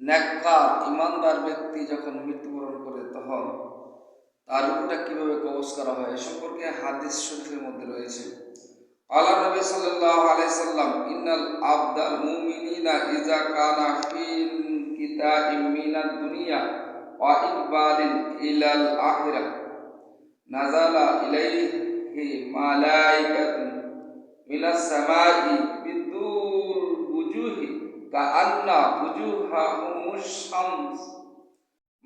নেককার ইমানদার ব্যক্তি যখন মৃত্যুবরণ করে তখন তার রূহটা কিভাবে কবজ করা হয় এ সম্পর্কে হাদিস শরীফের মধ্যে রয়েছে। আলা নবী সাল্লাল্লাহু আলাইহি সাল্লাম ইন্নাল আবদাল মুমিনিনা ইজা কানা ফিল কিতাইম মিনাদ দুনিয়া ওয়া ইকবালিন ইলাল আখিরাহ নাযালা ইলাইহি মালাইকাতুন মিনাস সামাই বিদুল বুজুহি কাআন্না বুজুহাহুমুশ শামস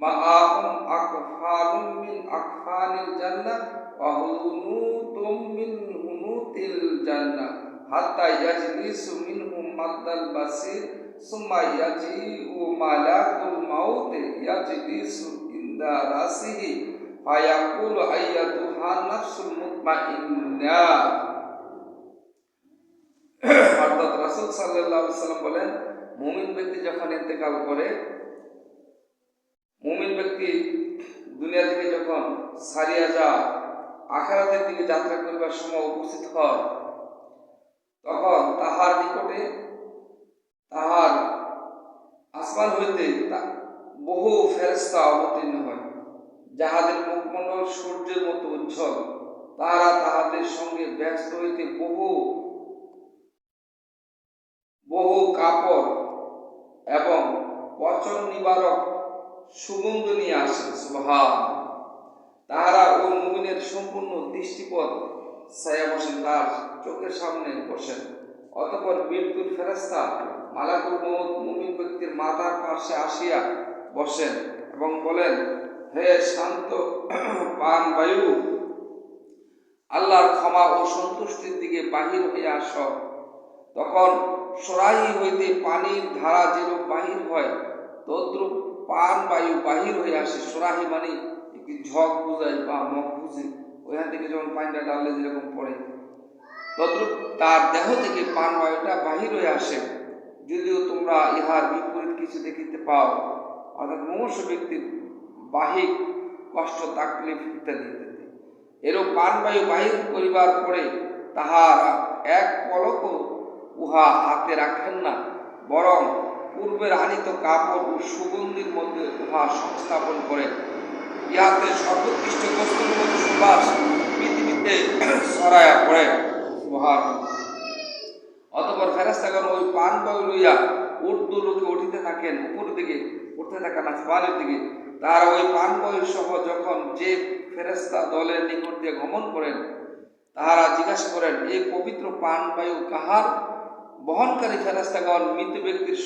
মাআহুম আকফানুম মিন আকফানিল জান্নাহ ওয়া হুনুতুম মিন হুনুতিল জান্নাহ হাত্তা ইয়াজলিসু মিনহুম মাদ্দাল বাসির সুম্মা ইয়াজিউ মালাকুল মাউত ইয়াজলিসু ইনদা রাসিহি ফায়াকুলু আইয়াতুহা নাফসুল মুতমাইন্নাহ। অর্থাৎ রাসূল সাল্লাল্লাহু আলাইহি ওয়াসাল্লাম বলেন, মুমিন ব্যক্তি যখন ইন্তেকাল করে, মুমিন ব্যক্তি দুনিয়া থেকে যখন ছাড়িয়া যায়, আখিরাতের দিকে যাত্রা করিবার সময় উপস্থিত হয়, তখন তাহার নিকটে তাহার আসমান হইতে বহু ফেরেশতা অবতীর্ণ হয়, যাহাদের মুখমণ্ডল সূর্যের মতো উজ্জ্বল। তাহারা তাহাদের সঙ্গে ব্যস্ত হইতে বহু কাপড় এবং পচন নিবারক সুগন্ধ নিয়ে আসে। সুবহান। তাহারা ওই মুমিনের সম্পূর্ণ দৃষ্টিপথ ছায়া বসেন, তার চোখের সামনে বসেন। অতঃপর মৃত্যুর ফেরেশতা মালাকুল মউত মুমিন ব্যক্তির মাথার পাশে আসিয়া বসেন এবং বলেন, হে শান্ত পান বায়ু, আল্লাহর ক্ষমা ও সন্তুষ্টির দিকে বাহির হইয়া আস। তখন সরাহি হইতে পানির ধারা যেরূপ বাহির হয়, তদ্রূপ পান বায়ু বাহির হয়ে আসে। সরাহি মানে একটি ঝক বুঝায় বা মগ বুঝে, ওইখান থেকে যখন পানিটা ডাললে যেরকম পড়ে, তদ্রূপ তার দেহ থেকে পান বায়ুটা বাহির হয়ে আসে। যদিও তোমরা ইহার বিপরীত কিছু দেখিতে পাও, অর্থাৎ মুমূর্ষ ব্যক্তির বাহিক কষ্ট, তাকলিফ ইত্যাদি ইত্যাদি। এরূপ পান বায়ু বাহির করিবার পরে তাহারা এক পলকও উহা হাতে রাখেন না, বরং পূর্বের আনিত কাপড় ও সুগন্ধির মধ্যে উহা সংস্থাপন করে। ইহাতে সর্বোৎকৃষ্ট বস্তুর মতো সুবাস পৃথিবীতে ছড়াইয়া পড়ে। অতঃপর ফেরেশতাগণ ওই পান বায়ু লইয়া ঊর্ধ্বলোকে উঠিতে থাকেন, উপর দিকে উঠতে থাকেন আসমানের দিকে। তারা ওই পান বায়ু সহ যখন যে ফেরেশতা দলের নিকট দিয়ে গমন করেন, তাহারা জিজ্ঞাসা করেন, এই পবিত্র পান বায়ু কাহার? বহনকারী ফেরেশতাগণ মৃত ব্যক্তির